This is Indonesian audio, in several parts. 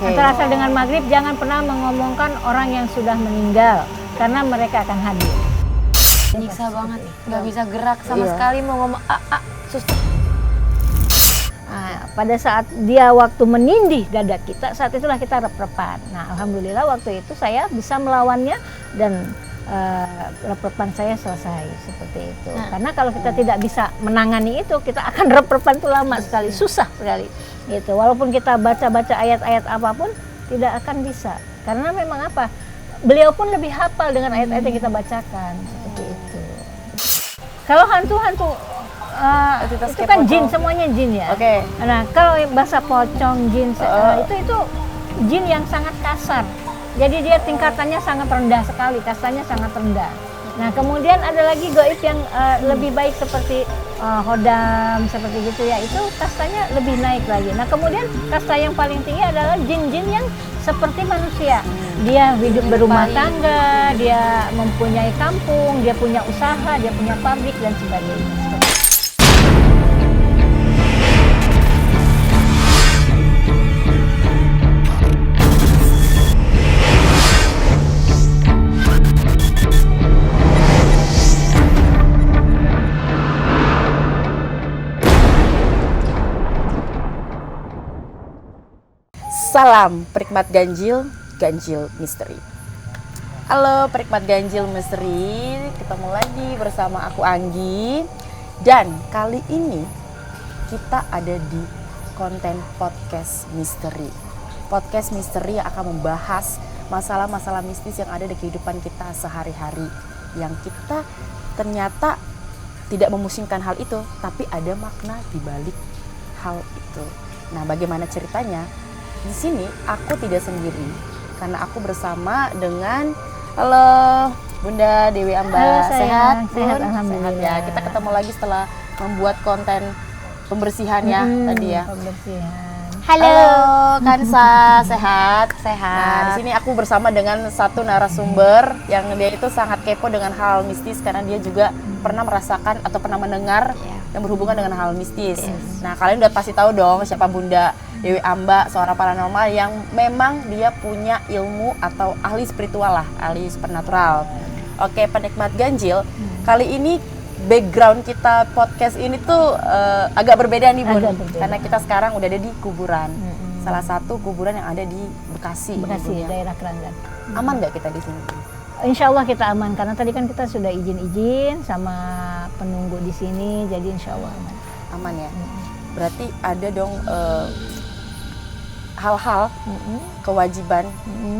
Antara asar dengan maghrib jangan pernah mengomongkan orang yang sudah meninggal karena mereka akan hadir. Nyiksa banget, nggak bisa gerak sama sekali, mau ngomong susah. Nah, pada saat dia waktu menindih dada kita, saat itulah kita rep-repan. Nah, alhamdulillah waktu itu saya bisa melawannya dan rep-repan saya selesai seperti itu. Karena kalau kita tidak bisa menangani itu, kita akan rep-repan itu lama sekali, susah sekali. Gitu. Walaupun kita baca-baca ayat-ayat apapun, tidak akan bisa. Karena memang apa? Beliau pun lebih hafal dengan ayat-ayat yang kita bacakan seperti itu. Kalau hantu-hantu itu kan jin, semuanya jin ya. Nah, kalau bahasa pocong jin itu jin yang sangat kasar. Jadi dia tingkatannya sangat rendah sekali, kastanya sangat rendah. Nah, kemudian ada lagi gaib yang lebih baik seperti hodam seperti gitu ya. Itu kastanya lebih naik lagi. Nah, kemudian kasta yang paling tinggi adalah jin-jin yang seperti manusia. Dia hidup berumah tangga, dia mempunyai kampung, dia punya usaha, dia punya pabrik dan sebagainya. Salam perikmat ganjil, ganjil misteri. Halo perikmat ganjil misteri, ketemu lagi bersama aku Anggi. Dan kali ini kita ada di konten podcast misteri. Podcast misteri yang akan membahas masalah-masalah mistis yang ada di kehidupan kita sehari-hari. Yang kita ternyata tidak memusingkan hal itu, tapi ada makna di balik hal itu. Nah, bagaimana ceritanya? Di sini aku tidak sendiri karena aku bersama dengan Bunda Dewi Amba. Halo, sehat, sehat alhamdulillah. Sehat ya. Kita ketemu lagi setelah membuat konten pembersihan ya tadi ya. Pembersihan. Halo Kansa, sehat. Nah, di sini aku bersama dengan satu narasumber yang dia itu sangat kepo dengan hal mistis karena dia juga pernah merasakan atau pernah mendengar yang berhubungan dengan hal mistis. Nah, kalian udah pasti tahu dong siapa Bunda Dewi Amba, seorang paranormal yang memang dia punya ilmu atau ahli spiritual lah, ahli supernatural. Oke, penikmat ganjil, kali ini background kita podcast ini tuh agak berbeda nih Bun, karena kita sekarang udah ada di kuburan. Salah satu kuburan yang ada di Bekasi. Bekasi, daerah Keranggan. Aman nggak kita di sini? Insya Allah kita aman, karena tadi kan kita sudah izin-izin sama penunggu di sini, jadi insya Allah aman. Aman ya? Berarti ada dong hal-hal, kewajiban,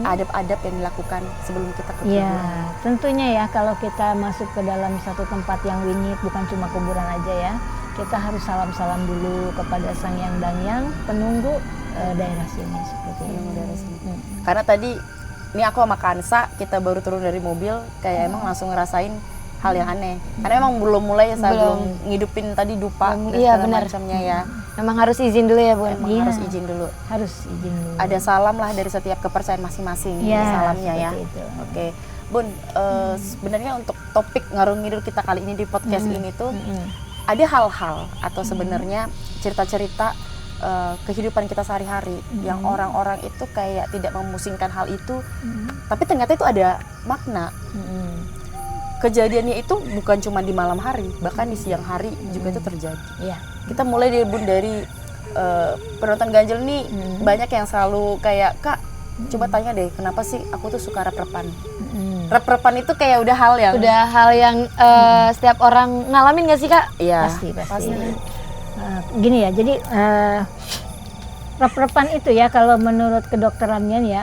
adab-adab yang dilakukan sebelum kita ke kuburan. Ya, tentunya ya kalau kita masuk ke dalam satu tempat yang wingit, bukan cuma kuburan aja ya, kita harus salam-salam dulu kepada Sang Yang Dangyang, penunggu daerah sini seperti ini. Daerah sini. Karena tadi ini aku sama Kansa, kita baru turun dari mobil, kayak emang langsung ngerasain hal yang aneh. Karena emang belum mulai ya, saya belum ngidupin tadi dupa dan segala macamnya ya. Memang harus izin dulu ya, Bu. Harus izin dulu. Harus izin dulu. Ada salam lah dari setiap kepercayaan masing-masing salamnya ya. Itu. Oke. Bun, sebenarnya untuk topik ngarung ngidul kita kali ini di podcast ini tuh ada hal-hal atau sebenarnya cerita-cerita kehidupan kita sehari-hari yang orang-orang itu kayak tidak memusingkan hal itu, tapi ternyata itu ada makna. Kejadiannya itu bukan cuma di malam hari, bahkan di siang hari juga itu terjadi. Iya. Kita mulai dari penonton ganjil nih, banyak yang selalu kayak, Kak, coba tanya deh, kenapa sih aku tuh suka rep-repan? Rep-repan itu kayak udah hal yang setiap orang ngalamin gak sih, Kak? Iya, pasti. Gini ya, jadi rep-repan itu ya, kalau menurut kedokterannya ya,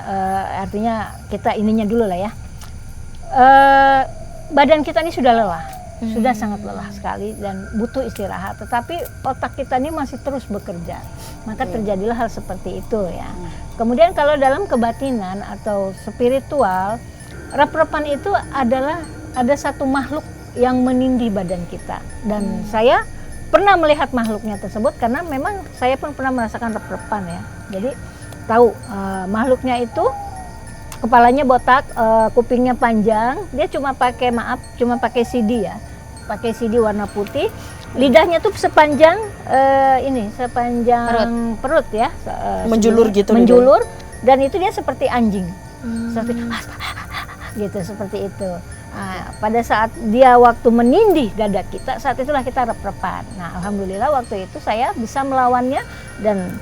artinya kita ininya dulu lah ya. Badan kita ini sudah lelah, sudah sangat lelah sekali dan butuh istirahat. Tetapi otak kita ini masih terus bekerja, maka terjadilah hal seperti itu ya. Kemudian kalau dalam kebatinan atau spiritual, rep-repan itu adalah ada satu makhluk yang menindih badan kita. Dan saya pernah melihat makhluknya tersebut karena memang saya pun pernah merasakan rep-repan ya. Jadi tahu makhluknya itu kepalanya botak, kupingnya panjang, dia cuma pakai CD ya, pakai CD warna putih, lidahnya tuh sepanjang sepanjang perut ya, menjulur gitu, menjulur, dan itu dia seperti anjing, seperti gitu, seperti itu. Nah, pada saat dia waktu menindih dada kita, saat itulah kita rep-repan. Nah, alhamdulillah waktu itu saya bisa melawannya dan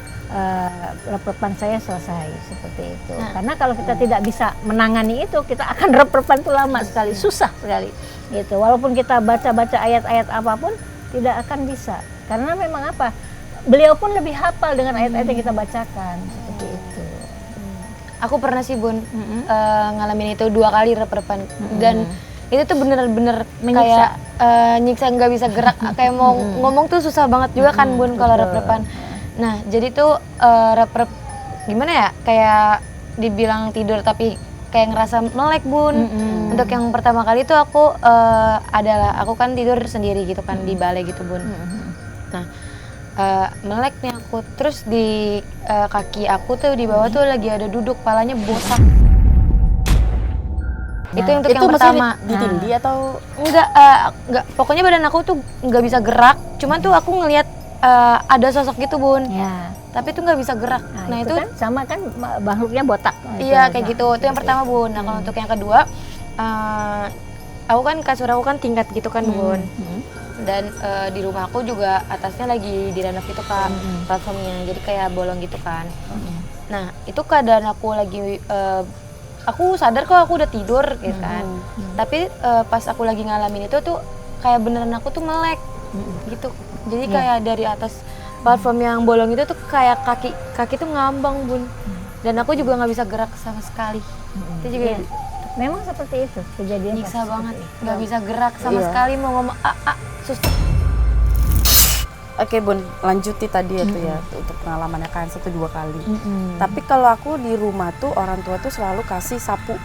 rep-repan saya selesai seperti itu. Karena kalau kita tidak bisa menangani itu, kita akan rep-repan itu lama sekali, susah sekali. Gitu. Walaupun kita baca-baca ayat-ayat apapun, tidak akan bisa. Karena memang apa? Beliau pun lebih hafal dengan ayat-ayat yang kita bacakan seperti itu. Aku pernah sih Bun ngalamin itu 2 kali rep-repan dan itu tuh bener-bener kayak nyiksa, nggak bisa gerak, kayak mau ngomong tuh susah banget juga kan Bun kalau rep-repan. Nah jadi tuh rep-rep gimana ya, kayak dibilang tidur tapi kayak ngerasa melek Bun. Untuk yang pertama kali tuh aku aku kan tidur sendiri gitu kan di balai gitu Bun. Nah melek nih aku, terus di kaki aku tuh di bawah tuh lagi ada duduk, palanya botak. Itu untuk yang pertama. Ditindih atau enggak, pokoknya badan aku tuh nggak bisa gerak, cuman tuh aku ngelihat ada sosok gitu Bun. Ya. Tapi tuh nggak bisa gerak. Nah itu kan sama kan makhluknya botak. Iya kayak gitu. Itu yang pertama Bun. Nah kalau untuk yang kedua, aku kan kasur aku kan tingkat gitu kan Bun. Dan di rumah aku juga atasnya lagi direnov gitu kan platformnya, jadi kayak bolong gitu kan. Nah itu keadaan aku lagi aku sadar kok aku udah tidur gitu kan. Tapi pas aku lagi ngalamin itu tuh kayak beneran aku tuh melek gitu. Jadi kayak dari atas platform yang bolong itu tuh kayak kaki tuh ngambang Bun. Dan aku juga nggak bisa gerak sama sekali. Itu juga memang seperti itu kejadian. Nyiksa banget, nggak bisa gerak sama sekali, mau ngomong susah. Oke Bun, lanjuti tadi ya tuh ya untuk pengalamannya kan 1-2 kali. Tapi kalau aku di rumah tuh orang tua tuh selalu kasih sapu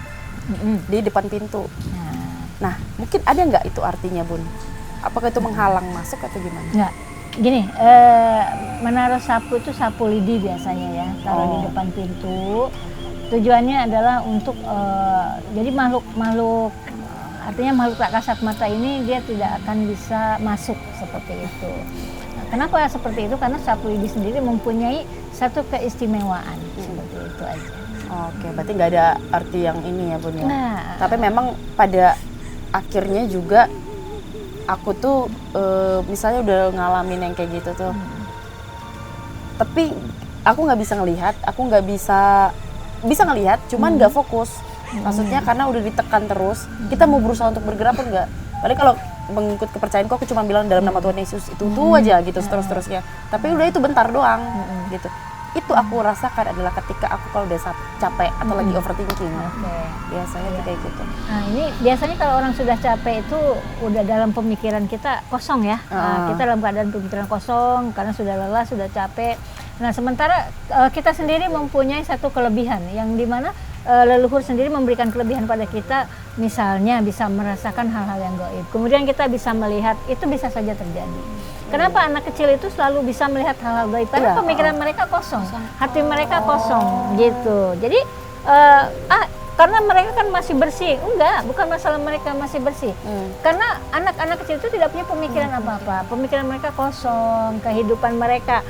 di depan pintu. Nah mungkin ada nggak itu artinya Bun? Apakah itu menghalang masuk atau gimana? Nggak. Gini, menaruh sapu itu sapu lidi biasanya ya, taruh di depan pintu. Tujuannya adalah untuk jadi makhluk artinya makhluk tak kasat mata ini dia tidak akan bisa masuk seperti itu. Nah, kenapa seperti itu? Karena sapu lidi sendiri mempunyai satu keistimewaan seperti itu aja. Oke, berarti nggak ada arti yang ini ya Bun ya. Nah, tapi memang pada akhirnya juga aku tuh misalnya udah ngalamin yang kayak gitu tuh. Tapi aku nggak bisa ngelihat, aku nggak bisa ngelihat, cuman nggak fokus. Maksudnya karena udah ditekan terus, kita mau berusaha untuk bergerak pun nggak. Padahal kalau mengikut kepercayaanku, aku cuma bilang dalam nama Tuhan Yesus itu aja gitu terus-terusnya. Tapi udah itu bentar doang gitu. Itu aku rasakan adalah ketika aku kalau udah capek atau lagi overthinking. Biasanya tuh kayak gitu. Nah ini biasanya kalau orang sudah capek itu udah dalam pemikiran kita kosong ya. Nah, kita dalam keadaan pemikiran kosong karena sudah lelah, sudah capek. Nah sementara kita sendiri mempunyai satu kelebihan yang dimana leluhur sendiri memberikan kelebihan pada kita, misalnya bisa merasakan hal-hal yang gaib. Kemudian kita bisa melihat, itu bisa saja terjadi. Kenapa anak kecil itu selalu bisa melihat hal-hal gaib? Karena pemikiran mereka kosong, hati mereka kosong gitu. Jadi karena mereka kan masih bersih. Enggak, bukan masalah mereka masih bersih. Karena anak-anak kecil itu tidak punya pemikiran apa-apa. Pemikiran mereka kosong, kehidupan mereka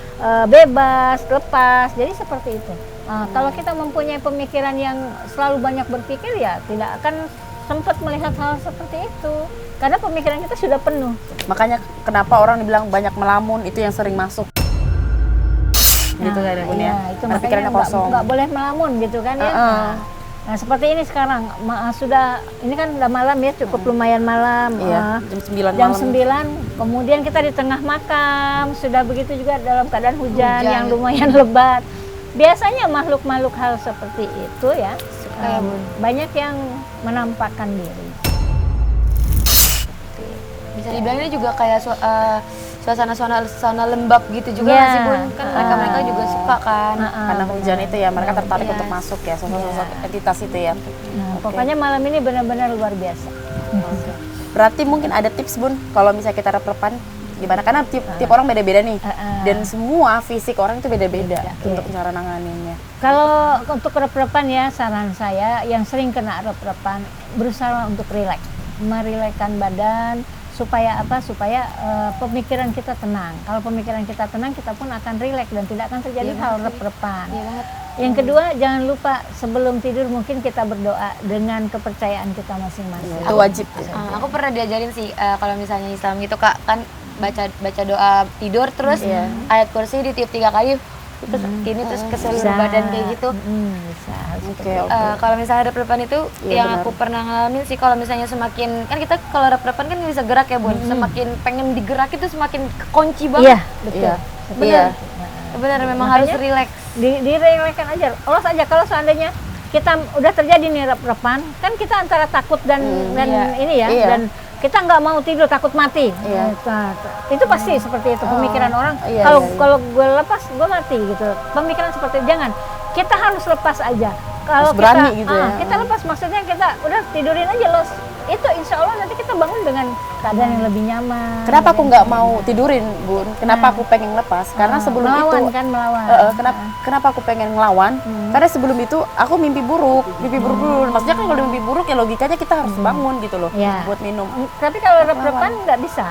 bebas, lepas. Jadi seperti itu. Kalau kita mempunyai pemikiran yang selalu banyak berpikir, ya tidak akan sempat melihat hal seperti itu. Karena pemikiran kita sudah penuh. Makanya kenapa orang dibilang banyak melamun, itu yang sering masuk. Gitu kan ya Bun ya. Itu makanya nggak boleh melamun gitu kan ya. Nah seperti ini sekarang ini kan udah malam ya, cukup lumayan malam. Jam 9 9, kemudian kita di tengah makam, sudah begitu juga dalam keadaan hujan yang lumayan lebat. Biasanya makhluk-makhluk hal seperti itu ya, banyak yang menampakkan diri. Bisa dibilang ini juga kayak suasana lembab gitu juga sih Bun, kan mereka juga suka kan. Karena hujan itu ya, mereka tertarik untuk masuk ya, sosok entitas itu ya. Pokoknya malam ini benar-benar luar biasa. Berarti mungkin ada tips Bun, kalau misalnya kita rep-repan gimana? Karena tiap orang beda-beda nih, dan semua fisik orang itu beda-beda untuk cara nanganinnya. Kalau untuk rep-repan ya, saran saya yang sering kena rep-repan, berusaha untuk rileks, merilekkan badan, supaya pemikiran kita tenang. Kalau pemikiran kita tenang, kita pun akan rileks dan tidak akan terjadi hal rep-repan. Yang kedua, jangan lupa sebelum tidur mungkin kita berdoa dengan kepercayaan kita masing-masing. Itu wajib. Aku pernah diajarin sih kalau misalnya Islam gitu Kak, kan baca doa tidur terus ayat kursi ditiup 3 kali terus terus ke seluruh badan kayak gitu. Bisa. Oke. Kalau misalnya rep-repan itu Iya, yang benar. aku pernah ngalamin sih, kalau misalnya semakin kan kita kalau rep-repan kan bisa gerak ya Bun, semakin pengen digerak itu semakin kekunci banget. Iya, betul. Iya. Betul. Iya. Benar, memang Makanya, harus relax. Direlakskan aja, olos aja. Kalau seandainya kita udah terjadi nih rep-repan, kan kita antara takut dan ini ya, Iya. dan kita nggak mau tidur takut mati. Iya. Nah, itu pasti seperti itu pemikiran orang. Iya, Kalau iya, iya. kalau gue lepas gue mati gitu. Pemikiran seperti itu. Jangan. Kita harus lepas aja. Kalau Harus berani gitu ya. kita lepas, maksudnya kita udah tidurin aja los. Itu insya Allah nanti kita bangun dengan keadaan yang lebih nyaman. Kenapa aku nggak mau tidurin, Bun? Kenapa aku pengen lepas? Karena sebelum melawan itu kan melawan. kenapa aku pengen ngelawan? Karena sebelum itu aku mimpi buruk dulu. Maksudnya kan kalau mimpi buruk ya logikanya kita harus bangun gitu loh, Ya. buat minum. Tapi kalau rep-repan nggak bisa.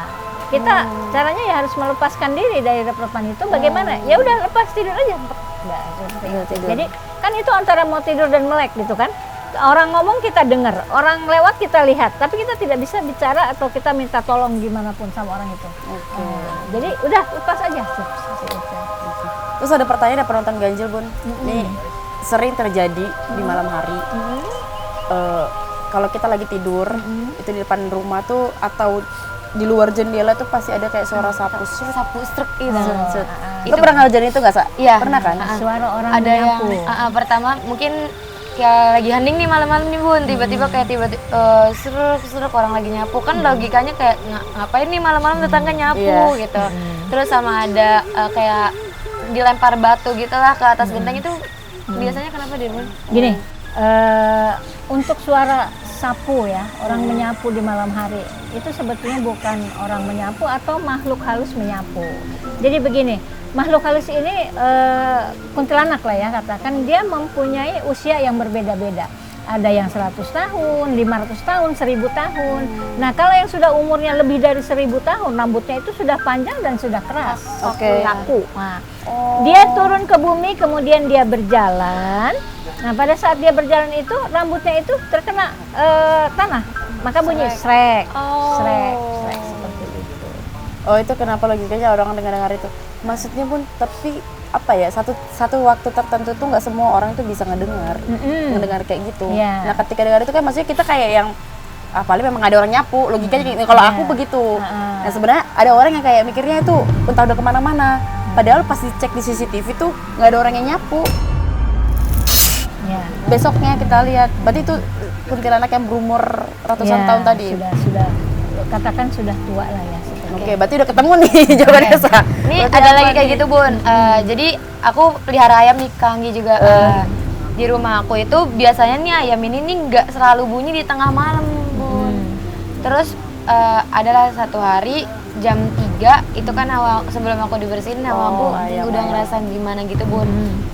Kita caranya ya harus melepaskan diri dari rep-repan itu. Bagaimana? Ya udah lepas tidur aja. Nggak, seperti Iya, itu. tidur. Jadi kan itu antara mau tidur dan melek gitu kan. Orang ngomong kita dengar, orang lewat kita lihat, tapi kita tidak bisa bicara atau kita minta tolong gimana pun sama orang itu. Oke. Jadi udah lepas aja seperti itu. Terus ada pertanyaan dari penonton ganjil, Bun. Nih sering terjadi di malam hari. Kalau kita lagi tidur, itu di depan rumah tuh atau di luar jendela tuh pasti ada kayak suara sapu. Sapu struk itu. Itu pernah ngalamin itu nggak, Sa? Iya. Pernah kan? Suara orang Ada yang menyapu. pertama mungkin kayak lagi hening nih malam-malam nih Bun, tiba-tiba kayak seruk orang lagi nyapu, kan logikanya kayak ngapain nih malam-malam tetangga nyapu Iya. gitu. Terus sama ada kayak dilempar batu gitu lah ke atas genteng itu biasanya kenapa dia Bun? Gini, untuk suara sapu ya, orang menyapu di malam hari itu sebetulnya bukan orang menyapu atau makhluk halus menyapu. Jadi begini, makhluk halus ini kuntilanak lah ya katakan, dia mempunyai usia yang berbeda-beda. Ada yang 100 tahun, 500 tahun, 1000 tahun. Nah kalau yang sudah umurnya lebih dari 1000 tahun, rambutnya itu sudah panjang dan sudah keras, Oke. kaku. Nah, dia turun ke bumi, kemudian dia berjalan. Nah pada saat dia berjalan itu rambutnya itu terkena tanah, maka bunyi srek, srek seperti itu. Oh, itu kenapa logikanya orang dengar itu? Maksudnya, Bun, tapi apa ya, satu waktu tertentu tuh nggak semua orang tuh bisa ngedengar kayak gitu. Iya. Nah ketika dengar itu kan maksudnya kita kayak yang paling memang ada orang nyapu, logikanya kayak gitu. Kalau aku begitu. Nah sebenarnya ada orang yang kayak mikirnya itu entah udah kemana-mana, padahal pas dicek di CCTV tuh nggak ada orang yang nyapu. Ya. Besoknya kita lihat, berarti itu kuntilanak yang berumur ratusan Ya, tahun tadi. Sudah katakan sudah tua lah ya. Oke, berarti udah ketemu nih jawabannya, Sa. Ini Berarti ada apa lagi kayak nih? gitu Bun. Jadi aku pelihara ayam nih Kanggi juga. Di rumah aku itu biasanya nih ayam ini nih nggak selalu bunyi di tengah malam Bun. Terus adalah satu hari jam 3 itu kan sebelum aku dibersihin aku ayam, udah ayam. ngerasa gimana gitu Bun.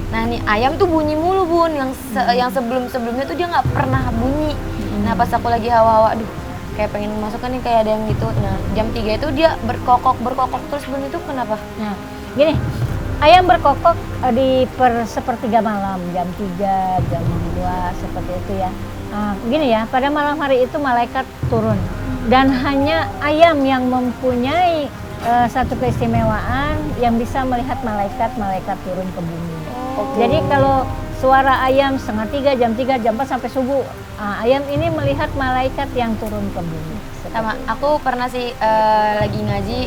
Nah nih ayam tuh bunyi mulu Bun, yang sebelumnya tuh dia nggak pernah bunyi. Nah pas aku lagi hawa-hawa, aduh kayak pengen masuk kan nih kayak ada yang gitu. Nah jam 3 itu dia berkokok terus Bun, itu kenapa? Nah, gini, ayam berkokok di sepertiga malam, jam 3, jam 2 seperti itu ya. Gini ya, pada malam hari itu malaikat turun dan hanya ayam yang mempunyai satu keistimewaan yang bisa melihat malaikat turun ke bumi. Jadi kalau suara ayam setengah 3, jam 4 sampai subuh, ayam ini melihat malaikat yang turun ke bumi. Sama aku pernah sih lagi ngaji,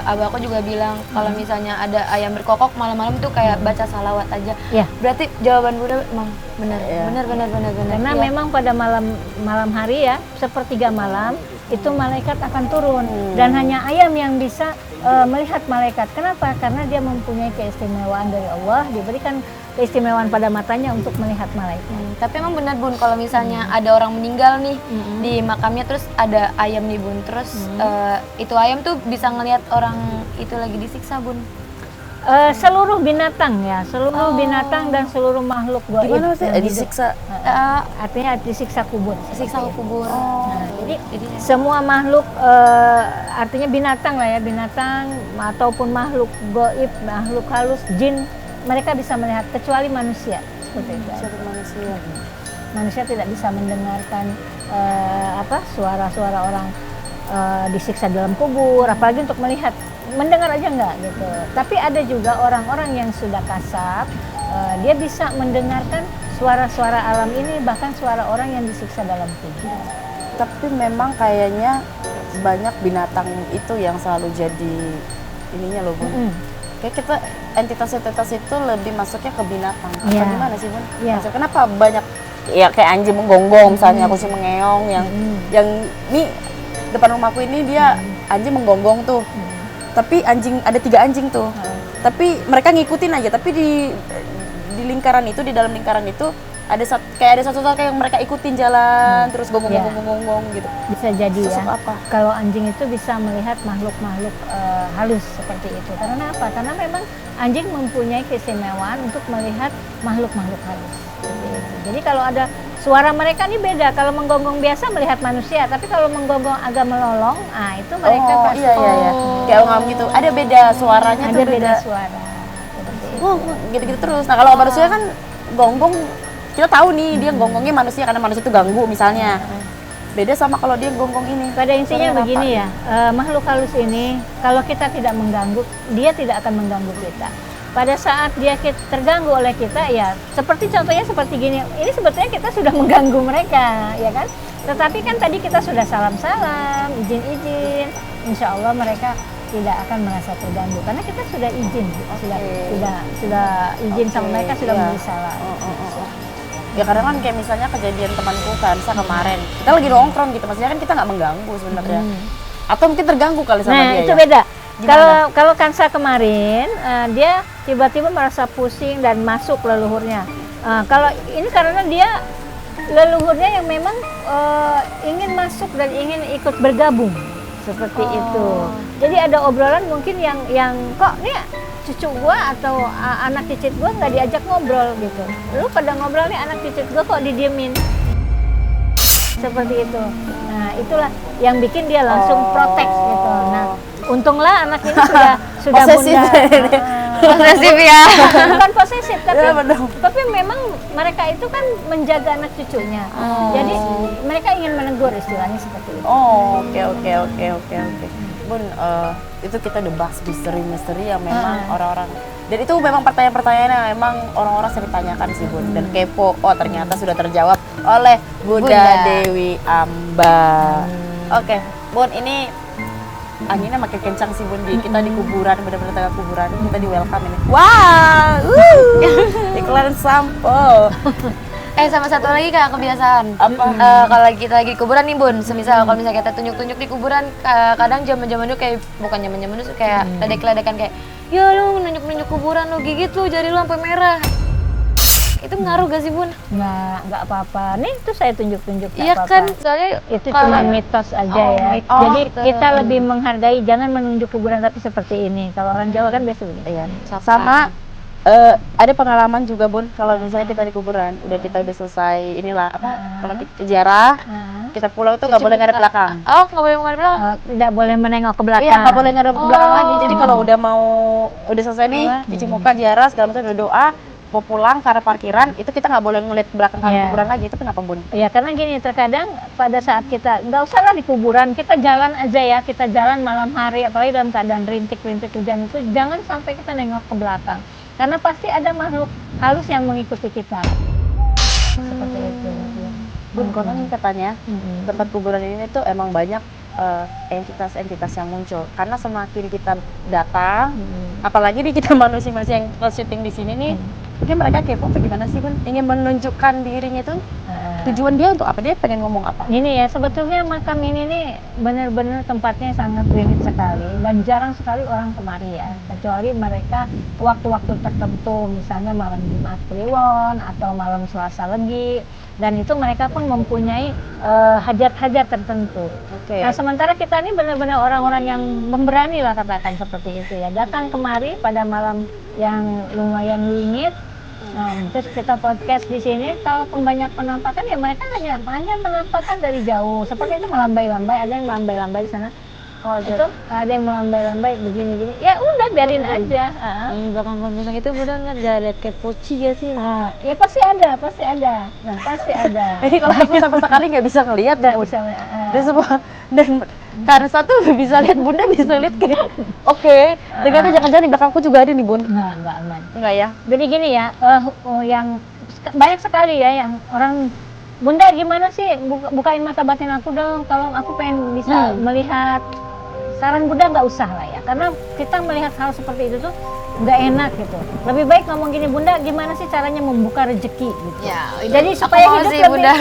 abah aku juga bilang kalau misalnya ada ayam berkokok malam-malam tuh kayak baca salawat aja. Ya. Berarti jawaban Bunda emang benar. Iya. Benar. Karena Iya. memang pada malam hari ya, sepertiga malam itu malaikat akan turun dan hanya ayam yang bisa melihat malaikat. Kenapa? Karena dia mempunyai keistimewaan dari Allah, diberikan keistimewaan pada matanya untuk melihat malaikat. Tapi emang benar Bun, kalau misalnya ada orang meninggal nih di makamnya terus ada ayam nih Bun, terus itu ayam tuh bisa ngelihat orang itu lagi disiksa Bun. Seluruh binatang ya, seluruh binatang dan seluruh makhluk gaib. Gimana sih yang hidup. disiksa? Artinya disiksa kubur. Siksa kubur. Nah, jadi semua makhluk, artinya binatang lah ya, binatang ataupun makhluk gaib, makhluk halus, jin, mereka bisa melihat kecuali manusia seperti itu. Kecuali manusia. Manusia tidak bisa mendengarkan suara-suara orang disiksa dalam kubur, apalagi untuk melihat, mendengar aja enggak gitu. Tapi ada juga orang-orang yang sudah kasat, dia bisa mendengarkan suara-suara alam ini, bahkan suara orang yang disiksa dalam kubur. Tapi memang kayaknya banyak binatang itu yang selalu jadi ininya loh, Bun. Kayak kita entitas-entitas itu lebih masuknya ke binatang. Atau gimana sih, Bun? Maksudnya kenapa banyak ya kayak anjing menggonggong misalnya, kucing mengeong yang ini depan rumahku ini dia anjing menggonggong tuh. Tapi anjing ada 3 anjing tuh. Tapi mereka ngikutin aja, tapi di lingkaran itu, di dalam lingkaran itu ada satu kayak yang mereka ikutin jalan terus gonggong gitu. Bisa jadi Sosok ya. apa? Kalau anjing itu bisa melihat makhluk-makhluk halus seperti itu. Karena apa? Karena memang anjing mempunyai keistimewaan untuk melihat makhluk-makhluk halus. Seperti itu. Jadi kalau ada suara mereka ini beda. Kalau menggonggong biasa melihat manusia, tapi kalau menggonggong agak melolong, itu mereka pasti. Iya. Kayak ngomong gitu. Ada beda suaranya Ada tuh beda suara. Seperti itu. Gitu-gitu terus. Nah, kalau manusia kan gonggong kita tahu nih dia gonggongnya manusia karena manusia itu ganggu misalnya. Beda sama kalau dia gonggong ini. Pada intinya begini ya, makhluk halus ini kalau kita tidak mengganggu, dia tidak akan mengganggu kita. Pada saat dia terganggu oleh kita, ya seperti contohnya seperti gini, ini sebetulnya kita sudah mengganggu mereka, ya kan? Tetapi kan tadi kita sudah salam-salam, izin-izin, insya Allah mereka tidak akan merasa terganggu karena kita sudah izin, kita sudah izin sama mereka, sudah memberi salam. Ya kadang kan kayak misalnya kejadian temanku kan, kemarin kita lagi nongkrong gitu, maksudnya kan kita nggak mengganggu sebenarnya, atau mungkin terganggu kali sama dia. Nah itu ya? beda. Kalau Kansa kemarin dia tiba-tiba merasa pusing dan masuk leluhurnya. Kalau ini karena dia leluhurnya yang memang ingin masuk dan ingin ikut bergabung seperti itu. Jadi ada obrolan mungkin yang kok nih cucu gua atau anak cicit gua nggak diajak ngobrol gitu. Lu pada ngobrol nih anak cicit gua kok didiemin. Seperti itu. Nah, itulah yang bikin dia langsung protek gitu. Nah, untunglah anak ini sudah posesif. bunda. Posesif ya. Bukan posesif, tapi Ya, tapi memang mereka itu kan menjaga anak cucunya. Jadi mereka ingin menegur, istilahnya seperti itu. Oke. Bun, itu kita udah bahas misteri yang memang orang-orang, dan itu memang pertanyaan-pertanyaan yang memang orang-orang sering tanyakan sih, Bun, dan kepo. Oh, ternyata sudah terjawab oleh Bunda Dewi Amba. Oke, Bun, ini anginnya makin kencang sih, Bun. Kita di kuburan, benar-benar tengah kuburan. Kita di welcome ini. Wow, iklan sampo. Sama satu lagi Kak, kebiasaan. Apa? Kalau kita lagi di kuburan nih Bun, semisal kalau misalnya kita tunjuk-tunjuk di kuburan, kadang zaman-zaman dulu kayak, bukan zaman-zaman dulu, kayak ledek-ledekan kayak, ya lu nunjuk-nunjuk kuburan lu, gigit lu, jari lu sampai merah. Itu ngaruh gak sih Bun? Nggak apa-apa. Nih tuh saya tunjuk-tunjuk. Iya kan, soalnya itu cuma mitos aja ya. Jadi gitu. kita lebih menghargai, jangan menunjuk kuburan tapi seperti ini. Kalau orang Jawa kan biasa begitu. Iya. Sama ada pengalaman juga, Bun, kalau misalnya kita di kuburan, kita udah selesai inilah kalau ziarah, kita pulang tuh nggak boleh ngadep belakang. Oh, nggak boleh ngadep belakang? Tidak boleh menengok ke belakang. Iya, nggak boleh ngadep ke belakang lagi. Jadi kalau udah selesai nih, cuci muka, ziarah, segala macam, udah doa, mau pulang karena parkiran, itu kita nggak boleh ngeliat belakang kuburan lagi. Itu kenapa, Bun? Ya karena gini, terkadang pada saat kita, nggak usah lah di kuburan, kita jalan aja ya, kita jalan malam hari, apalagi dalam keadaan rintik-rintik hujan itu, jangan sampai kita nengok ke belakang. Karena pasti ada makhluk halus yang mengikuti kita. Seperti itu. Bun, konon katanya tempat kuburan ini tuh emang banyak entitas-entitas yang muncul. Karena semakin kita datang, apalagi di kita manusia-manusia yang syuting di sini nih, mungkin mereka kepo apa gimana sih, Bun? Ingin menunjukkan dirinya itu, tujuan dia untuk apa? Dia pengen ngomong apa? Ini ya, sebetulnya makam ini nih benar-benar tempatnya sangat rimit sekali dan jarang sekali orang kemari ya, kecuali mereka waktu-waktu tertentu, misalnya malam Jumat Kliwon atau malam Selasa Legi, dan itu mereka pun mempunyai hajat-hajat tertentu. Nah, sementara kita ini benar-benar orang-orang yang memberani lah, katakan seperti itu ya, datang kemari pada malam yang lumayan dingin. Nah, terus kita podcast di sini, kalaupun banyak penampakan ya mereka hanya penampakan dari jauh, seperti itu melambai-lambai, ada yang melambai-lambai di sana. Oh, itu ada yang melambai-lambai begini-gini. Ya udah biarin aja. Belakang kontestan itu Bunda nggak ada lihat kayak poci ya sih? Ya pasti ada, pasti ada. Nah, pasti ada. Ini kalau aku sama sekali nggak bisa ngelihat Nggak dan bisa. dan semua dan karena satu bisa lihat Bunda bisa lihat kayak oke. Ternyata jangan-jangan di belakangku juga ada nih Bun. Nggak aman. Enggak ya? Jadi gini ya, yang banyak sekali ya yang orang Bunda gimana sih bukain mata batin aku dong kalau aku pengen bisa melihat. Saran Bunda nggak usah lah ya, karena kita melihat hal seperti itu tuh nggak enak gitu. Lebih baik ngomong gini, Bunda gimana sih caranya membuka rezeki gitu. Ya, Jadi aku supaya mau hidup sih, lebih, Bunda.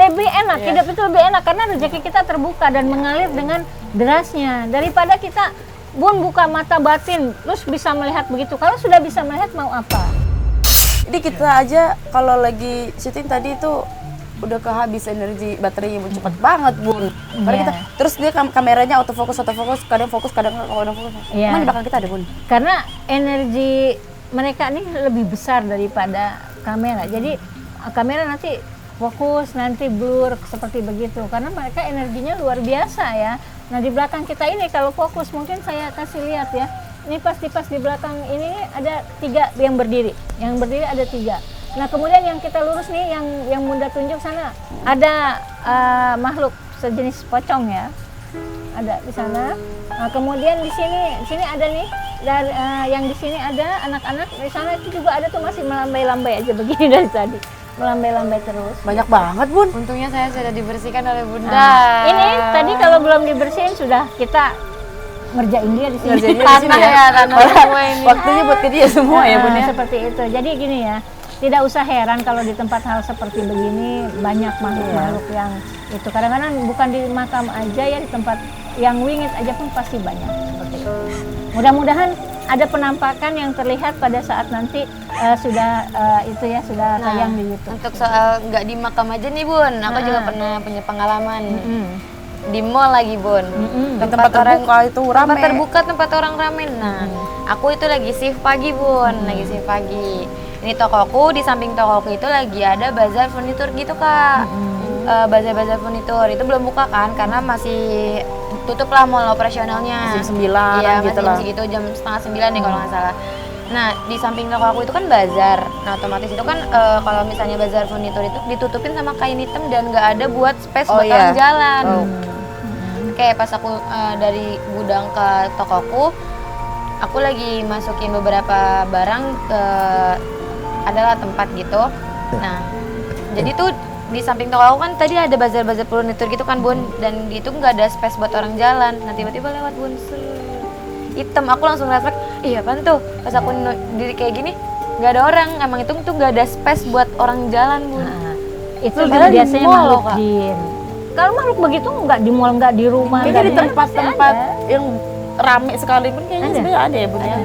lebih enak, hidup itu lebih enak karena rezeki kita terbuka dan mengalir dengan derasnya. Daripada kita buka mata batin terus bisa melihat begitu. Kalau sudah bisa melihat mau apa? Jadi kita aja kalau lagi syuting tadi itu udah kehabis energi baterainya Bun, cepet banget Bun. Karena kita terus dia kameranya autofokus, kadang fokus, kadang fokus. Iya. Emang di belakang kita ada Bun? Karena energi mereka ini lebih besar daripada kamera. Jadi kamera nanti fokus, nanti blur seperti begitu. Karena mereka energinya luar biasa ya. Nah di belakang kita ini kalau fokus mungkin saya kasih lihat ya. Ini pas di belakang ini ada 3 yang berdiri. Yang berdiri ada 3. Nah kemudian yang kita lurus nih, yang Bunda tunjuk sana ada makhluk sejenis pocong ya, ada di sana. Nah, kemudian di sini ada nih, dari yang di sini ada anak-anak di sana itu juga ada tuh masih melambai-lambai aja begini dari tadi, melambai-lambai terus. Banyak banget Bun. Untungnya saya sudah dibersihkan oleh Bunda. Nah, ini tadi kalau belum dibersihin sudah kita ngerjain dia di sini. Ngerjain dia di sini ya. Tanah semua ini. Waktunya buat ke dia semua ya Bun ya. Seperti itu. Jadi gini ya. Tidak usah heran kalau di tempat hal seperti begini banyak makhluk-makhluk yang itu kadang-kadang bukan di makam aja ya, di tempat yang wingit aja pun pasti banyak seperti itu. Mudah-mudahan ada penampakan yang terlihat pada saat nanti sudah itu ya sudah tayang di YouTube. Untuk soal nggak di makam aja nih Bun, aku juga pernah punya pengalaman. Di mall lagi Bun, Tempat terbuka itu rame. tempat terbuka, tempat orang rame. Nah, aku itu lagi shift pagi Bun, lagi shift pagi. Ini tokoku, di samping tokoku itu lagi ada bazar furnitur gitu Kak. Bazar-bazar furnitur itu belum buka kan, karena masih tutup lah mall operasionalnya. Jam 9 iya, gitu masih lah. jam segitu, jam setengah 9 nih kalau nggak salah. Nah, di samping toko aku itu kan bazar. Nah, otomatis itu kan kalau misalnya bazar furnitur itu ditutupin sama kain hitam dan nggak ada buat space buat orang jalan. Kayak pas aku dari gudang ke tokoku, aku lagi masukin beberapa barang ke adalah tempat gitu. Nah, jadi tuh di samping toko aku kan tadi ada bazar-bazar furnitur gitu kan Bun, dan itu nggak ada space buat orang jalan. Nah tiba-tiba lewat Bun, hitam, aku langsung refleks, iya apaan tuh? Pas aku diri kayak gini, nggak ada orang, emang itu tuh nggak ada space buat orang jalan Bun. Nah, itu Padahal di biasanya mall makhluk loh, Kak. jin. Kalau makhluk begitu nggak di mall, nggak di rumah, Kayaknya nggak di tempat-tempat ada. yang rame sekalipun kayaknya Ada. sebenarnya ada ya Bun ya.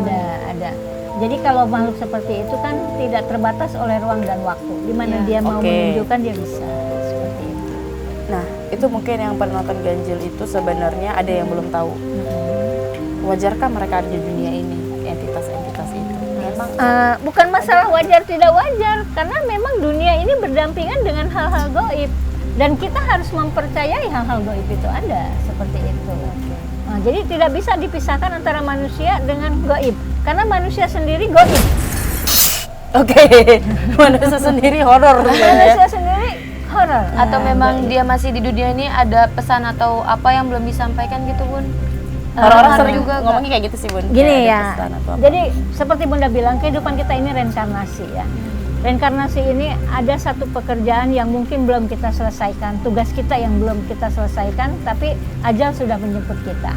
Ada. Jadi kalau makhluk seperti itu kan tidak terbatas oleh ruang dan waktu. Di mana dia mau menunjukkan dia bisa seperti itu. Nah, itu mungkin yang penonton ganjil itu sebenarnya ada yang belum tahu. Wajarkah mereka ada di dunia ini, entitas-entitas itu? Memang Bukan masalah wajar tidak wajar, karena memang dunia ini berdampingan dengan hal-hal gaib dan kita harus mempercayai hal-hal gaib itu ada seperti itu. Nah, jadi tidak bisa dipisahkan antara manusia dengan gaib, karena manusia sendiri gaib. manusia sendiri horor ya. Manusia sendiri horor. Atau memang dia masih di dunia ini ada pesan atau apa yang belum disampaikan gitu Bun? Orang-orang sering juga ngomongnya kayak gitu sih Bun. Gini Kayak ada ya, pesan atau apa. jadi seperti Bunda bilang, kehidupan kita ini reinkarnasi ya. Reinkarnasi ini ada satu pekerjaan yang mungkin belum kita selesaikan, tugas kita yang belum kita selesaikan, tapi ajal sudah menjemput kita.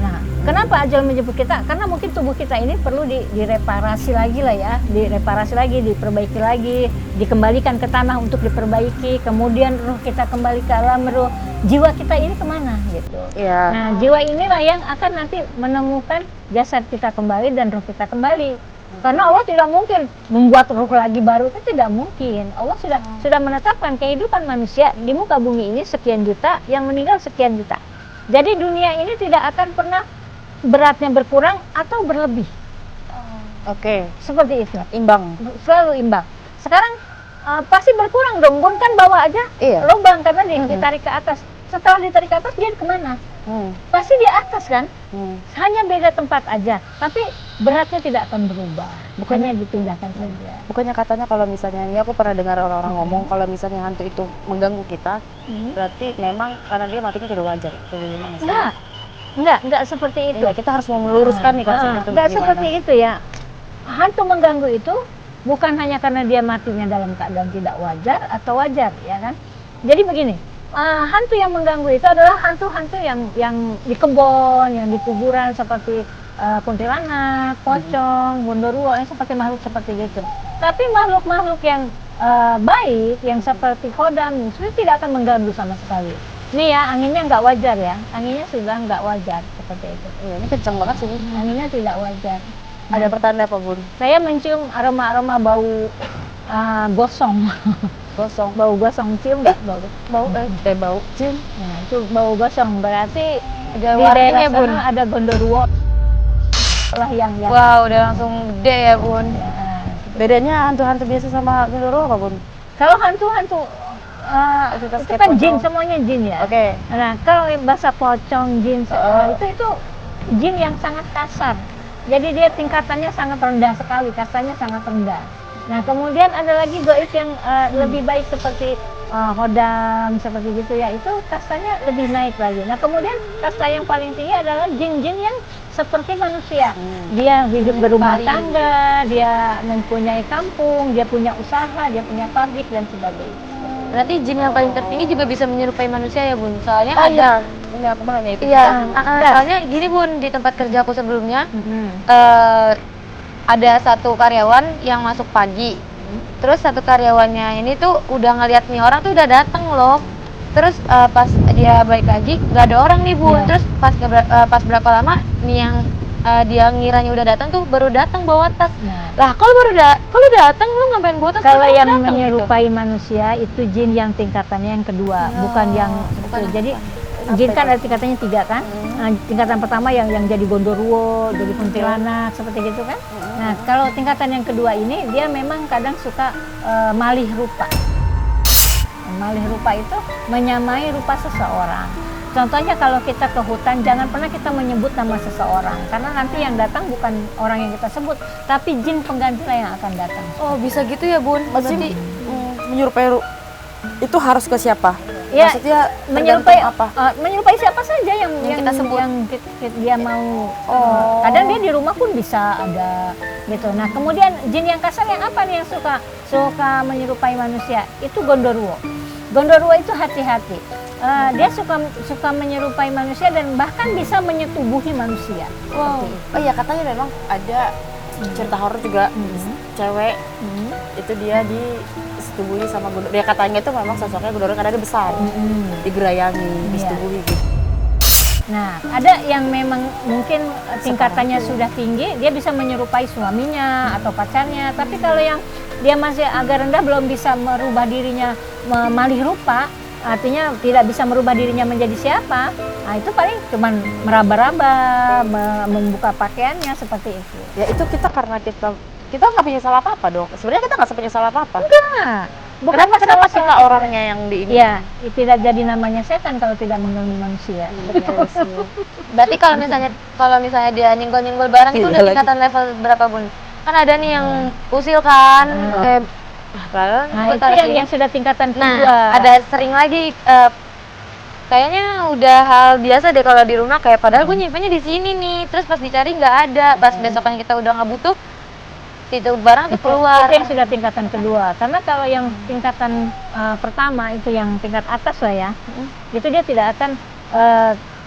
Nah, kenapa ajal menjemput kita? Karena mungkin tubuh kita ini perlu direparasi lagi lah ya, direparasi lagi, diperbaiki lagi, dikembalikan ke tanah untuk diperbaiki, kemudian ruh kita kembali ke alam ruh, jiwa kita ini kemana gitu. Iya. Nah, jiwa inilah yang akan nanti menemukan jasad kita kembali dan ruh kita kembali. Karena Allah tidak mungkin membuat ruh lagi baru, itu tidak mungkin. Allah sudah menetapkan kehidupan manusia di muka bumi ini sekian juta, yang meninggal sekian juta. Jadi dunia ini tidak akan pernah beratnya berkurang atau berlebih. Seperti itu. Imbang. Selalu imbang. Sekarang pasti berkurang dong, Bun kan bawa aja lubang karena ditarik ke atas. Setelah ditarik ke atas dia kemana? pasti di atas kan. Hanya beda tempat aja, tapi beratnya tidak akan berubah, bukannya dipindahkan saja. Bukannya katanya kalau misalnya, ini aku pernah dengar orang-orang ngomong kalau misalnya hantu itu mengganggu kita, berarti memang karena dia matinya tidak wajar. Enggak seperti itu. Iya, kita harus mau meluruskan nih konsep itu. Enggak seperti itu ya. Hantu mengganggu itu bukan hanya karena dia matinya dalam keadaan tidak wajar atau wajar, ya kan? Jadi begini, hantu yang mengganggu itu adalah hantu-hantu yang di kebun, yang di kuburan seperti kuntilanak, pocong, gondoruo, seperti makhluk seperti itu. Tapi makhluk-makhluk yang baik, yang seperti kodam, itu tidak akan mengganggu sama sekali. Nih ya, anginnya nggak wajar ya, anginnya sudah nggak wajar seperti itu. Iya, ini kencang banget sih. Anginnya tidak wajar. Ada pertanda apa, Bun? Saya mencium aroma-aroma bau gosong. Gosong. Bau gosong, cium nggak bau? Bau cium. Nah, itu bau gosong, berarti Ada di warnanya, daerah Bun. sana ada gondoruo lah yang Wow, udah langsung gede ya, Bun. Bedanya hantu-hantu biasa sama gondoruo apa, Bun? Kalau hantu-hantu itu kan jin, semuanya jin ya. Oke. Nah, kalau bahasa pocong, jin, itu jin yang sangat kasar. Jadi dia tingkatannya sangat rendah sekali, kastanya sangat rendah. Nah, kemudian ada lagi gaib yang lebih baik seperti hodam, seperti gitu ya, itu kastanya lebih naik lagi. Nah, kemudian kasta yang paling tinggi adalah jin-jin yang seperti manusia. Dia hidup berumah tangga, dia mempunyai kampung, dia punya usaha, dia punya pabrik dan sebagainya. Berarti jin yang paling tertinggi juga bisa menyerupai manusia ya, Bun? Soalnya Iya. Ini aku mau nanya itu. Iya, soalnya gini, Bun, di tempat kerja aku sebelumnya ada satu karyawan yang masuk pagi. Terus satu karyawannya ini tuh udah ngeliat nih orang tuh udah dateng loh. Terus pas dia balik lagi nggak ada orang nih, Bun. Terus pas berapa lama nih yang dia ngiranya udah datang tuh baru datang bawa tas. Lah kalau datang lu ngapain bawa tas? Kalau yang menyerupai manusia itu jin yang tingkatannya yang kedua, bukan yang itu. Jadi jin kan ada tingkatannya 3 kan. Nah, tingkatan pertama yang jadi gondoruo, jadi kuntilanak seperti gitu kan. Nah, kalau tingkatan yang kedua ini dia memang kadang suka malih rupa. Malih rupa itu menyamai rupa seseorang. Contohnya kalau kita ke hutan, jangan pernah kita menyebut nama seseorang, karena nanti yang datang bukan orang yang kita sebut, tapi jin pengganti lah yang akan datang. Oh, bisa gitu ya, Bun? Maksudnya menyerupai itu harus ke siapa? Ya, maksudnya menyerupai apa? Menyerupai siapa saja yang kita sebut, yang dia mau. Kadang dia di rumah pun bisa ada gitu. Nah, kemudian jin yang kasar yang apa nih yang suka menyerupai manusia? Itu gondoruo. Gondoruo itu hati-hati. Dia suka menyerupai manusia dan bahkan bisa menyetubuhi manusia. Wow. Oh iya, katanya memang ada cerita horor juga, cewek itu dia disetubuhi sama gondoruo. Dia katanya itu memang sosoknya gondoruo karena dia besar, digerayangi, disetubuhi gitu. Nah, ada yang memang mungkin tingkatannya sudah tinggi, dia bisa menyerupai suaminya atau pacarnya. Tapi kalau yang dia masih agak rendah, belum bisa merubah dirinya memalih rupa, artinya tidak bisa merubah dirinya menjadi siapa. Nah, itu paling cuman meraba-raba, membuka pakaiannya seperti itu. Ya itu kita karena kita nggak punya salah apa-apa dong. Sebenarnya kita nggak punya salah apa-apa. Enggak. Kenapa sih nggak orangnya yang di ini? Ya, tidak jadi namanya setan kalau tidak mengganggu manusia. Berarti kalau misalnya dia nyenggol-nyenggol barang itu udah tingkatan level berapa, Bun? Kan ada nih yang usil kan, nah, itu yang sudah tingkatan kedua. Nah, ada sering lagi kayaknya udah hal biasa deh kalau di rumah, kayak padahal gue nyimpennya di sini nih, terus pas dicari nggak ada, pas besokan kita udah nggak butuh, itu barang tuh keluar. Itu yang sudah tingkatan kedua. Karena kalau yang tingkatan pertama itu yang tingkat atas lah ya, itu dia tidak akan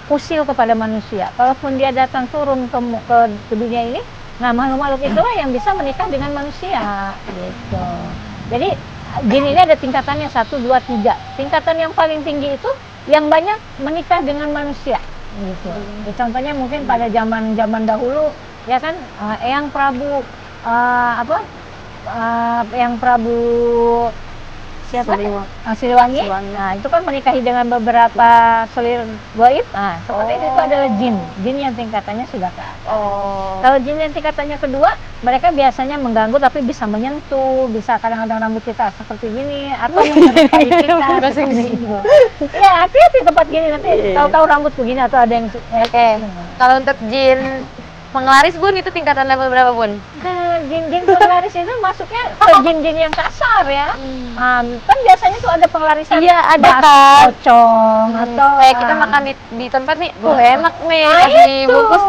usil kepada manusia. Kalaupun dia datang turun ke dunia ini, nah makhluk-makhluk itulah yang bisa menikah dengan manusia gitu. Jadi jin ini ada tingkatannya 1, 2, 3. Tingkatan yang paling tinggi itu yang banyak menikah dengan manusia gitu. Ya, contohnya mungkin pada zaman dahulu ya kan, Eyang Prabu Eyang Prabu siapa? Siliwangi. Siliwangi. Siliwangi. Nah, itu kan menikahi dengan beberapa selir goib. Nah, seperti itu adalah jin. Jin yang tingkatannya sudah ke atas. Kalau jin yang tingkatannya kedua, mereka biasanya mengganggu tapi bisa menyentuh, bisa kadang-kadang rambut kita seperti gini atau menyerupai kita seperti itu. Ya, hati-hati tempat gini nanti tahu-tahu rambut begini atau ada yang Oke. Kalau untuk jin penglaris Bun itu tingkatan level berapa Bun? Nah, jin-jin penglaris itu masuknya ke jin-jin yang kasar ya. Kan biasanya tuh ada penglarisan. Iya, ada bakso, kan. pocong atau Kayak kita makan di tempat nih, enak nih, Nah, kasih itu. bungkus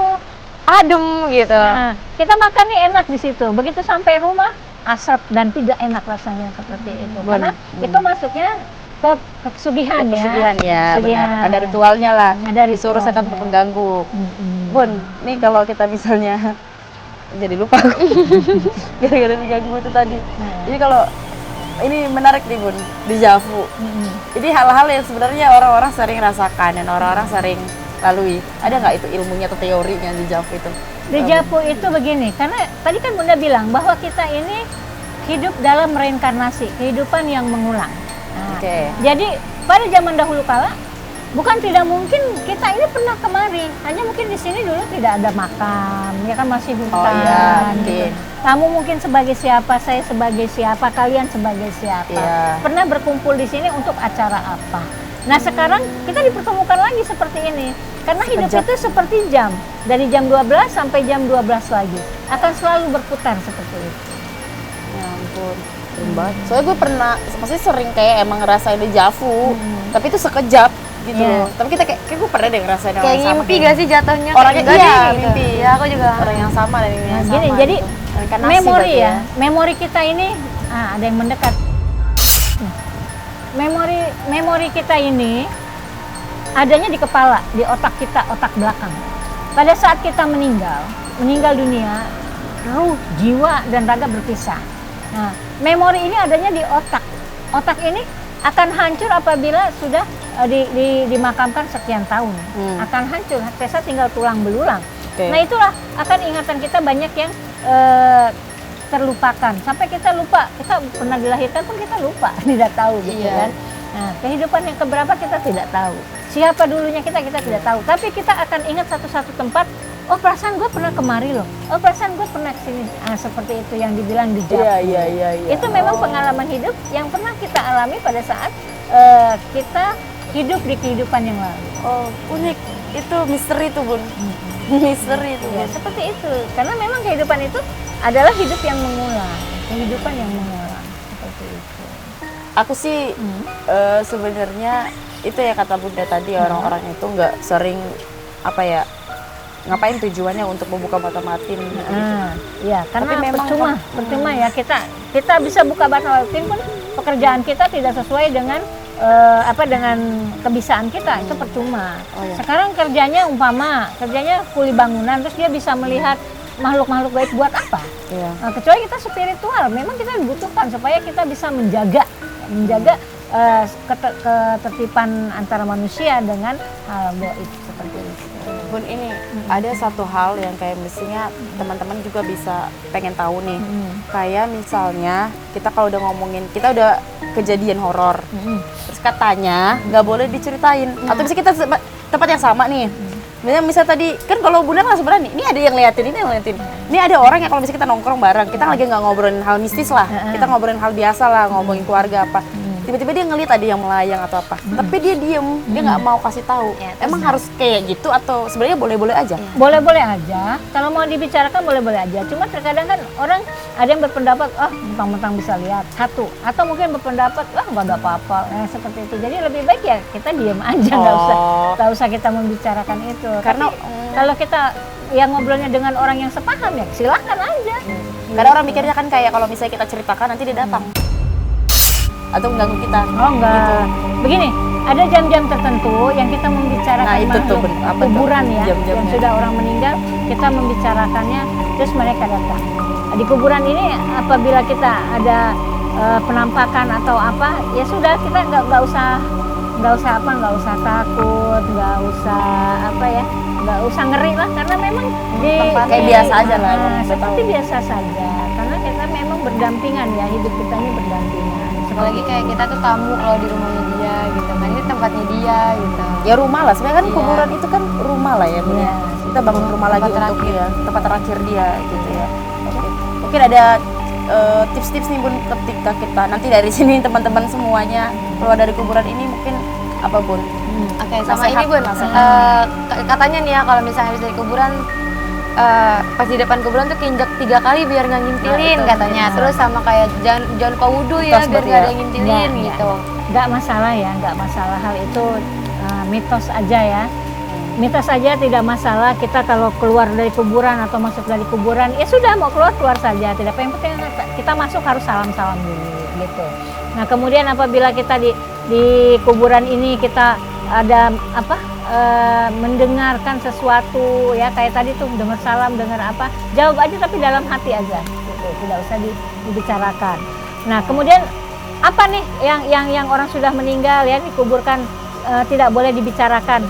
adem gitu. Nah, kita makan nih enak di situ. Begitu sampai rumah asap dan tidak enak rasanya seperti itu. Karena itu masuknya ke kesugihan ya. Pesugihan ya, Pesugihan. benar. Ada ritualnya lah. Ada Disuruh ritualnya. setan untuk mengganggu. Mm-mm. Bun, nih kalau kita misalnya jadi lupa gara-gara diganggu itu tadi. Jadi kalau ini menarik nih Bun, di Javu. Jadi hal-hal yang sebenarnya orang-orang sering rasakan dan orang-orang sering lalui. Ada nggak itu ilmunya atau teorinya di Javu itu? Dejavu itu begini, karena tadi kan Bunda bilang bahwa kita ini hidup dalam reinkarnasi, kehidupan yang mengulang. Nah, Oke. Jadi pada zaman dahulu kala, bukan tidak mungkin kita ini pernah kemari. Hanya mungkin di sini dulu tidak ada makam, ya kan masih hutan. Oh iya, gitu. mungkin. Kamu mungkin sebagai siapa, saya sebagai siapa, kalian sebagai siapa. Iya. Pernah berkumpul di sini untuk acara apa? Nah sekarang kita dipertemukan lagi seperti ini. Karena hidup Sekejap. itu seperti jam. Dari jam 12 sampai jam 12 lagi. Akan selalu berputar seperti itu. Ya ampun, serem banget. Soalnya gue pernah, maksudnya sering kayak emang ngerasain di Javu, tapi itu sekejap gitu Iya. loh. Tapi kita kayak gue pernah deh ngerasain orang Kayak yang sama. ngimpi gak sih jatuhnya? Orangnya Kayak enggak iya, deh, gitu. mimpi. Ya aku juga. Orang yang sama dan ini yang Nah, gini, sama. jadi gitu. Reinkarnasi memori berarti ya, memori kita ini ada yang mendekat. Memori kita ini adanya di kepala, di otak kita, otak belakang. Pada saat kita meninggal dunia, ruh, jiwa dan raga berpisah. Nah, memori ini adanya di otak. Otak ini akan hancur apabila sudah dimakamkan sekian tahun. Akan hancur, sisa tinggal tulang belulang. Oke. Nah itulah akan ingatan kita banyak yang terlupakan. Sampai kita lupa, kita pernah dilahirkan pun kita lupa, tidak tahu gitu Iya. kan. Nah kehidupan yang keberapa kita tidak tahu. Siapa dulunya kita tidak tahu. Tapi kita akan ingat satu-satu tempat. Oh perasaan gue pernah kemari loh. Oh perasaan gue pernah kesini. Seperti itu yang dibilang di Javu. Iya. Itu memang pengalaman hidup yang pernah kita alami pada saat kita hidup di kehidupan yang lalu. Oh, unik. Itu misteri tuh, Bun. Misteri tuh, Ya, Bun. seperti itu. Karena memang kehidupan itu adalah hidup yang mengulang. Kehidupan yang mengulang. Seperti itu. Aku sih sebenarnya itu ya kata Bunda tadi, orang-orang itu nggak sering apa ya, ngapain tujuannya untuk membuka mata batin gitu. Ya, karena Tapi memang percuma ya kita bisa buka mata batin pun pekerjaan kita tidak sesuai dengan dengan kebisaan kita, itu percuma. Oh, iya. Sekarang kerjanya kerjanya kuli bangunan, terus dia bisa melihat makhluk-makhluk gaib buat apa? Iya. Nah, kecuali kita spiritual, memang kita dibutuhkan supaya kita bisa menjaga ketertiban antara manusia dengan hal gaib seperti itu. Bun, ini ada satu hal yang kayak mestinya teman-teman juga bisa pengen tahu nih. Kayak misalnya kita kalau udah ngomongin, kita udah kejadian horor, terus katanya nggak boleh diceritain. Atau bisa kita tempat yang sama nih. Misal tadi kan kalau Bunda langsung berani, ini ada yang liatin, ini yang liatin. Ini ada orang yang kalau misalnya kita nongkrong bareng, kita lagi nggak ngobrolin hal mistis lah, kita ngobrolin hal biasa lah, ngomongin keluarga apa. Tiba-tiba dia ngeliat ada yang melayang atau apa, tapi dia diem, dia nggak mau kasih tahu. Ya, Emang harus kayak gitu atau sebenarnya boleh-boleh aja? Boleh-boleh aja, kalau mau dibicarakan boleh-boleh aja. Cuma terkadang kan orang ada yang berpendapat, mentang-mentang bisa lihat, satu. Atau mungkin berpendapat, nggak ada apa-apa, seperti itu. Jadi lebih baik ya kita diem aja, nggak usah kita membicarakan itu. Karena tapi, kalau kita yang ngobrolnya dengan orang yang sepaham ya silahkan aja. Kadang orang mikirnya kan kayak kalau misalnya kita ceritakan nanti dia datang atau mengganggu kita. Oh enggak. Begini, ada jam-jam tertentu yang kita membicarakan Nah, itu tuh, makhluk apa tuh? kuburan ya, Jam-jamnya. yang sudah orang meninggal, kita membicarakannya, terus mereka datang. Di kuburan ini apabila kita ada penampakan atau apa, ya sudah kita nggak usah takut, nggak usah ngeri lah, karena memang Kayak biasa aja lah, seperti biasa saja, karena kita memang berdampingan ya, hidup kita ini berdampingan apalagi kayak kita tuh tamu kalau di rumahnya dia gitu kan, ini tempatnya dia gitu. Ya rumah lah, sebenarnya kan Iya. kuburan itu kan rumah lah ya Bun ya. Iya. Kita bangun rumah lagi Tempat untuk terakhir. dia, tempat terakhir dia gitu ya. Oke. Mungkin ada tips-tips nih Bun ketika kita nanti dari sini teman-teman semuanya keluar dari kuburan ini mungkin apa Bun? Oke, sama Nasihat, ini Bun, nasihat. katanya nih ya kalau misalnya habis dari kuburan, pas di depan kuburan tuh kinjak 3 kali biar nggak ngintilin itu. katanya. Terus sama kayak jangan lupa wudhu ya Mitos biar berarti nggak ada ya? yang ngintilin Nggak, gitu. Nggak masalah ya, nggak masalah, hal itu mitos aja ya. Mitos aja, tidak masalah. Kita kalau keluar dari kuburan atau masuk dari kuburan, ya sudah, mau keluar keluar saja. Tidak apa, yang penting kita masuk harus salam-salam dulu gitu. Nah kemudian apabila kita di kuburan ini kita ada apa, mendengarkan sesuatu ya, kayak tadi tuh dengar salam, dengar apa, jawab aja tapi dalam hati aja gitu. Tidak usah dibicarakan. Nah kemudian apa nih yang orang sudah meninggal ya dikuburkan, tidak boleh dibicarakan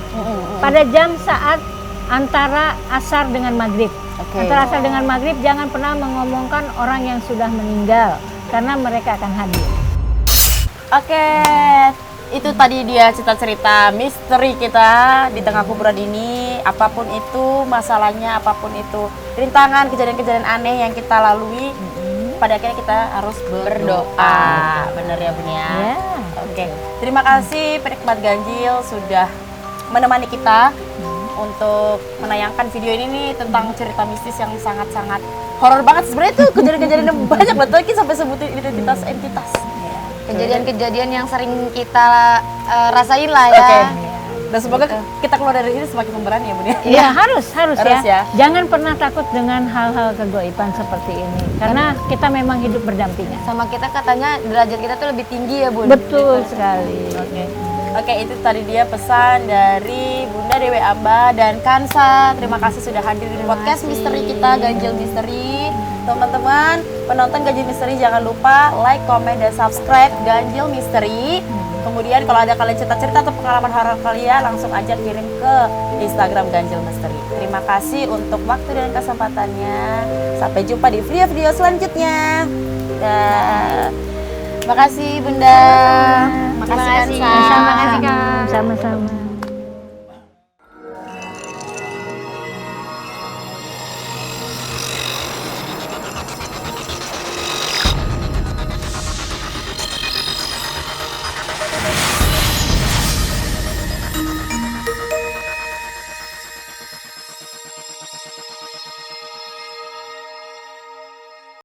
pada jam saat antara asar dengan maghrib. Oke. Antara asar dengan maghrib jangan pernah mengomongkan orang yang sudah meninggal karena mereka akan hadir. Oke, itu tadi dia cerita-cerita misteri kita di tengah kuburan ini. Apapun itu masalahnya, apapun itu rintangan, kejadian-kejadian aneh yang kita lalui, pada akhirnya kita harus berdoa. Bener ya Bun ya? Ya. Oke, terima kasih penikmat ganjil sudah menemani kita untuk menayangkan video ini nih tentang cerita mistis yang sangat-sangat horor banget. Sebenarnya tuh kejadian-kejadian yang banyak banget lagi sampai sebutin identitas. Kejadian-kejadian yang sering kita rasain lah ya. Oke. Dan semoga kita keluar dari sini semakin pemberani ya Bun ya. Ya harus Harus ya. ya. Jangan pernah takut dengan hal-hal kegaiban seperti ini karena kita memang hidup berdampingan. Sama kita katanya derajat kita tuh lebih tinggi ya Bun. Betul sekali. Oke, itu tadi dia pesan dari Bunda Dewi Amba dan Kansa. Terima kasih sudah hadir di podcast misteri kita, Ganjil Misteri. Teman-teman, penonton Ganjil Misteri jangan lupa like, komen, dan subscribe Ganjil Misteri. Kemudian kalau ada kalian cerita-cerita atau pengalaman horor kalian, langsung aja kirim ke Instagram Ganjil Misteri. Terima kasih untuk waktu dan kesempatannya. Sampai jumpa di video-video selanjutnya. Dah. Makasih Bunda.